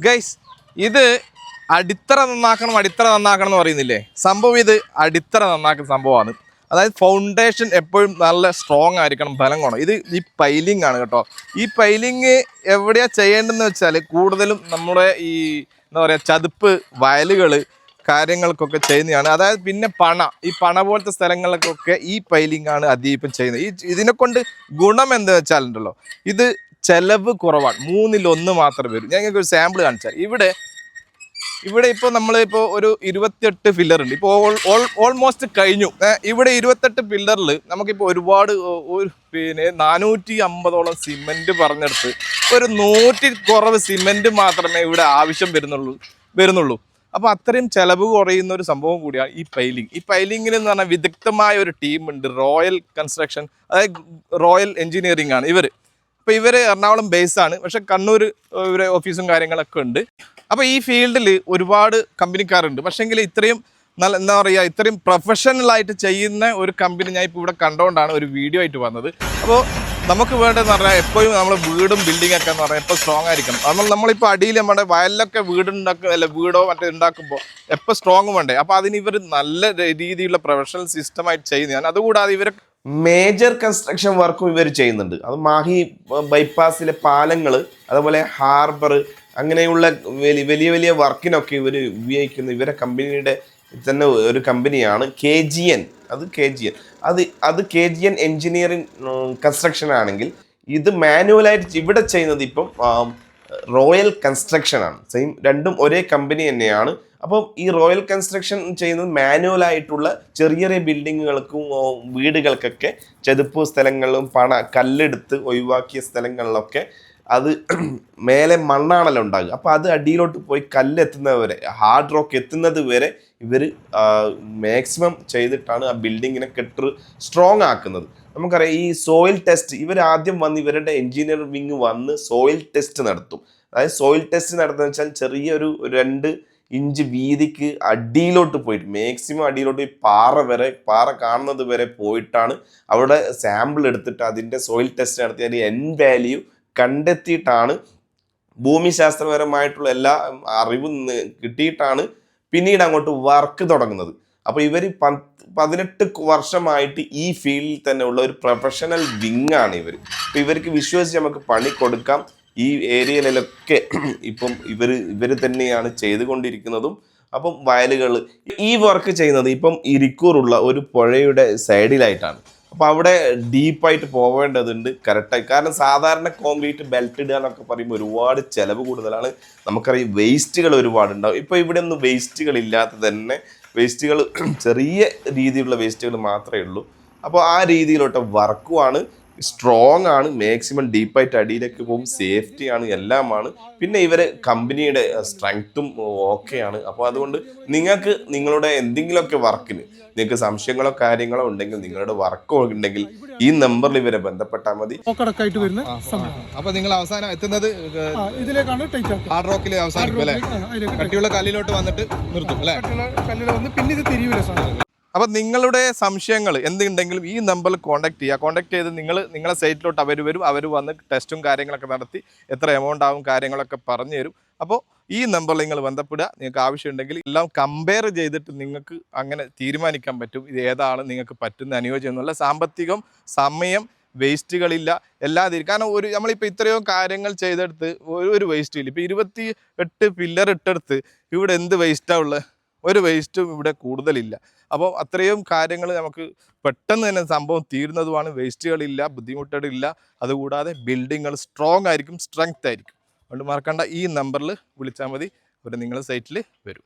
Guys ഇത് അടിത്തറ നന്നാക്കണം എന്ന് പറയുന്നില്ലേ, സംഭവം ഇത് അടിത്തറ നന്നാക്കുന്ന സംഭവമാണ്. അതായത് ഫൗണ്ടേഷൻ എപ്പോഴും നല്ല സ്ട്രോങ് ആയിരിക്കണം, ബലം വേണം. ഇത് ഈ പൈലിംഗ് ആണ് കേട്ടോ. ഈ പൈലിംഗ് എവിടെയാണ് ചെയ്യേണ്ടതെന്ന് വെച്ചാൽ കൂടുതലും നമ്മുടെ ഈ എന്താ പറയുക ചതുപ്പ് വയലുകൾ കാര്യങ്ങൾക്കൊക്കെ ചെയ്യുന്നതാണ്. അതായത് പിന്നെ ഈ പണ പോലത്തെ സ്ഥലങ്ങളിലൊക്കെ ഈ പൈലിംഗ് ആണ് അധികം ഇപ്പം ചെയ്യുന്നത്. ഇതിനെക്കൊണ്ട് ഗുണം എന്താ വെച്ചാലുണ്ടല്ലോ, ഇത് ചെലവ് കുറവാണ്. 1/3 മാത്രമേ വരും. ഞാൻ നിങ്ങൾക്ക് ഒരു സാമ്പിൾ കാണിച്ചാൽ ഇവിടെ ഇപ്പോൾ നമ്മളിപ്പോൾ ഒരു 28 ഫില്ലർ ഉണ്ട്. ഇപ്പോൾ ഓൾമോസ്റ്റ് കഴിഞ്ഞു. ഇവിടെ 28 ഫില്ലറിൽ നമുക്കിപ്പോൾ ഒരുപാട് പിന്നെ 450ഓളം സിമെൻറ്റ് പറഞ്ഞെടുത്ത് ഒരു 100 കുറവ് സിമെൻറ്റ് മാത്രമേ ഇവിടെ ആവശ്യം വരുന്നുള്ളൂ. അപ്പോൾ അത്രയും ചെലവ് കുറയുന്ന ഒരു സംഭവം കൂടിയാണ് ഈ പൈലിംഗ്. ഈ പൈലിങ്ങിന് എന്ന് പറഞ്ഞാൽ വിദഗ്ധമായ ഒരു ടീമുണ്ട്, റോയൽ കൺസ്ട്രക്ഷൻ, അതായത് റോയൽ എഞ്ചിനീയറിംഗ് ആണ് ഇവർ. അപ്പോൾ ഇവർ എറണാകുളം ബേസാണ്, പക്ഷെ കണ്ണൂർ ഇവരെ ഓഫീസും കാര്യങ്ങളൊക്കെ ഉണ്ട്. അപ്പോൾ ഈ ഫീൽഡിൽ ഒരുപാട് കമ്പനിക്കാരുണ്ട്. പക്ഷേങ്കിൽ ഇത്രയും നല്ല എന്താ പറയുക ഇത്രയും പ്രൊഫഷണലായിട്ട് ചെയ്യുന്ന ഒരു കമ്പനി ഞാൻ ഇപ്പോൾ ഇവിടെ കണ്ടുകൊണ്ടാണ് ഒരു വീഡിയോ ആയിട്ട് വന്നത്. അപ്പോൾ നമുക്ക് വേണ്ടതെന്ന് പറഞ്ഞാൽ എപ്പോഴും നമ്മൾ വീടും ബിൽഡിംഗ് ഒക്കെ എന്ന് പറഞ്ഞാൽ എപ്പോൾ സ്ട്രോങ് ആയിരിക്കണം. നമ്മളിപ്പോൾ അടിയിൽ നമ്മുടെ വയലിലൊക്കെ വീടോ മറ്റേ ഉണ്ടാക്കുമ്പോൾ എപ്പോൾ സ്ട്രോങ് വേണ്ടേ. അപ്പോൾ അതിന് ഇവർ നല്ല രീതിയിലുള്ള പ്രൊഫഷണൽ സിസ്റ്റമായിട്ട് ചെയ്യുന്നതാണ്. അതുകൂടാതെ ഇവർ മേജർ കൺസ്ട്രക്ഷൻ വർക്കും ഇവർ ചെയ്യുന്നുണ്ട്. അത് മാഹി ബൈപ്പാസിലെ പാലങ്ങൾ, അതുപോലെ ഹാർബർ, അങ്ങനെയുള്ള വലിയ വർക്കിനൊക്കെ ഇവർ ഉപയോഗിക്കുന്ന ഇവരെ കമ്പനിയുടെ തന്നെ ഒരു കമ്പനിയാണ് KGN. അത് KGN എഞ്ചിനീയറിംഗ് കൺസ്ട്രക്ഷൻ ആണെങ്കിൽ ഇത് മാനുവലായിട്ട് ഇവിടെ ചെയ്യുന്നത് ഇപ്പം റോയൽ കൺസ്ട്രക്ഷൻ ആണ്. സെയിം രണ്ടും ഒരേ കമ്പനി തന്നെയാണ്. അപ്പം ഈ റോയൽ കൺസ്ട്രക്ഷൻ ചെയ്യുന്നത് മാനുവലായിട്ടുള്ള ചെറിയ ബിൽഡിങ്ങുകൾക്കും വീടുകൾക്കൊക്കെ ചതുപ്പ് സ്ഥലങ്ങളിലും കല്ലെടുത്ത് ഒഴിവാക്കിയ സ്ഥലങ്ങളിലൊക്കെ അത് മേലെ മണ്ണാണല്ലോ ഉണ്ടാകുക. അപ്പോൾ അത് അടിയിലോട്ട് പോയി കല്ലെത്തുന്നവരെ, ഹാർഡ് റോക്ക് എത്തുന്നത് വരെ ഇവർ മാക്സിമം ചെയ്തിട്ടാണ് ആ ബിൽഡിങ്ങിനെ സ്ട്രോങ് ആക്കുന്നത്. നമുക്കറിയാം ഈ സോയിൽ ടെസ്റ്റ് ഇവരാദ്യം ഇവരുടെ എഞ്ചിനീയറിംഗ് വിങ് വന്ന് സോയിൽ ടെസ്റ്റ് നടത്തും. അതായത് സോയിൽ ടെസ്റ്റ് നടത്തുക വെച്ചാൽ ചെറിയൊരു 2 ഇഞ്ച് വീതിക്ക് അടിയിലോട്ട് പോയിട്ട് മാക്സിമം അടിയിലോട്ട് പാറ കാണുന്നത് വരെ പോയിട്ടാണ് അവിടെ സാമ്പിൾ എടുത്തിട്ട് അതിൻ്റെ സോയിൽ ടെസ്റ്റ് നടത്തി അതിൻ്റെ എൻ വാല്യൂ കണ്ടെത്തിയിട്ടാണ് ഭൂമിശാസ്ത്രപരമായിട്ടുള്ള എല്ലാ അറിവും കിട്ടിയിട്ടാണ് പിന്നീട് അങ്ങോട്ട് വർക്ക് തുടങ്ങുന്നത്. അപ്പോൾ ഇവർ 18 വർഷമായിട്ട് ഈ ഫീൽഡിൽ തന്നെ ഉള്ള ഒരു പ്രൊഫഷണൽ വിങ് ആണ് ഇവർ. അപ്പോൾ ഇവർക്ക് വിശ്വസിച്ച് നമുക്ക് പണി കൊടുക്കാം. ഈ ഏരിയയിലൊക്കെ ഇപ്പം ഇവർ തന്നെയാണ് ചെയ്തുകൊണ്ടിരിക്കുന്നതും. അപ്പം വയലുകൾ ഈ വർക്ക് ചെയ്യുന്നത് ഇപ്പം ഇരിക്കൂറുള്ള ഒരു പുഴയുടെ സൈഡിലായിട്ടാണ്. അപ്പോൾ അവിടെ ഡീപ്പായിട്ട് പോവേണ്ടതുണ്ട് കറക്റ്റായി. കാരണം സാധാരണ കോൺക്രീറ്റ് ബെൽറ്റ് ഇടുക എന്നൊക്കെ പറയുമ്പോൾ ഒരുപാട് ചിലവ് കൂടുതലാണ്. നമുക്കറിയാം വേസ്റ്റുകൾ ഒരുപാടുണ്ടാവും. ഇപ്പോൾ ഇവിടെ ഒന്നും വേസ്റ്റുകൾ ഇല്ലാത്ത തന്നെ വേസ്റ്റുകൾ ചെറിയ രീതിയിലുള്ള വേസ്റ്റുകൾ മാത്രമേ ഉള്ളൂ. അപ്പോൾ ആ രീതിയിലോട്ട് വർക്കുമാണ്, സ്ട്രോങ് ആണ്, മാക്സിമം ഡീപ്പായിട്ട് അടിയിലേക്ക് പോകും, സേഫ്റ്റിയാണ്, എല്ലാമാണ്. പിന്നെ ഇവരെ കമ്പനിയുടെ സ്ട്രെങ്ത്തും ഓക്കെയാണ്. അപ്പോൾ അതുകൊണ്ട് നിങ്ങൾക്ക് നിങ്ങളുടെ എന്തെങ്കിലുമൊക്കെ വർക്കിന് നിങ്ങൾക്ക് സംശയങ്ങളോ കാര്യങ്ങളോ ഉണ്ടെങ്കിൽ, നിങ്ങളുടെ വർക്കോ ഉണ്ടെങ്കിൽ ഈ നമ്പറിൽ ഇവരെ ബന്ധപ്പെട്ടാൽ മതി. അപ്പോൾ നിങ്ങൾ അവസാനം എത്തുന്നത് ഇതിലേക്കാണ്, ഹാർഡ് റോക്കിൽ അവസാനിക്കും അല്ലേ? കട്ടിയുള്ള കല്ലിലോട്ട് വന്നിട്ട് നിർത്തും അല്ലേ? പിന്നെ ഇത് തിരിയൂല. അപ്പോൾ നിങ്ങളുടെ സംശയങ്ങൾ എന്തുണ്ടെങ്കിലും ഈ നമ്പറിൽ കോൺടാക്ട് ചെയ്ത് നിങ്ങളെ സൈറ്റിലോട്ട് അവർ വന്ന് ടെസ്റ്റും കാര്യങ്ങളൊക്കെ നടത്തി എത്ര എമൗണ്ട് ആവും കാര്യങ്ങളൊക്കെ പറഞ്ഞു തരും. അപ്പോൾ ഈ നമ്പറിൽ നിങ്ങൾ ബന്ധപ്പെടുക. നിങ്ങൾക്ക് ആവശ്യമുണ്ടെങ്കിൽ എല്ലാം കമ്പയർ ചെയ്തിട്ട് നിങ്ങൾക്ക് അങ്ങനെ തീരുമാനിക്കാൻ പറ്റും ഇത് ഏതാണ് നിങ്ങൾക്ക് പറ്റുന്ന അനുയോജ്യം എന്നുള്ള. സാമ്പത്തികം, സമയം, വേസ്റ്റുകളില്ല എല്ലാതിരും. കാരണം നമ്മളിപ്പോൾ ഇത്രയോ കാര്യങ്ങൾ ചെയ്തെടുത്ത് ഒരു വേസ്റ്റും ഇല്ല. ഇപ്പോൾ 28 പില്ലർ ഇട്ടെടുത്ത് ഇവിടെ എന്ത് വേസ്റ്റാണ് ഉള്ളത്? ഒരു വേസ്റ്റും ഇവിടെ കൂടുതലില്ല. അപ്പോൾ അത്രയും കാര്യങ്ങൾ നമുക്ക് പെട്ടെന്ന് തന്നെ സംഭവം തീരുന്നതുമാണ്. വേസ്റ്റുകളില്ല, ബുദ്ധിമുട്ടുകളില്ല. അതുകൂടാതെ ബിൽഡിങ്ങുകൾ സ്ട്രോങ് ആയിരിക്കും, സ്ട്രെങ്ത് ആയിരിക്കും. അതുകൊണ്ട് മറക്കണ്ട, ഈ നമ്പറിൽ വിളിച്ചാൽ മതി. അവർ നിങ്ങളുടെ സൈറ്റിൽ വരും.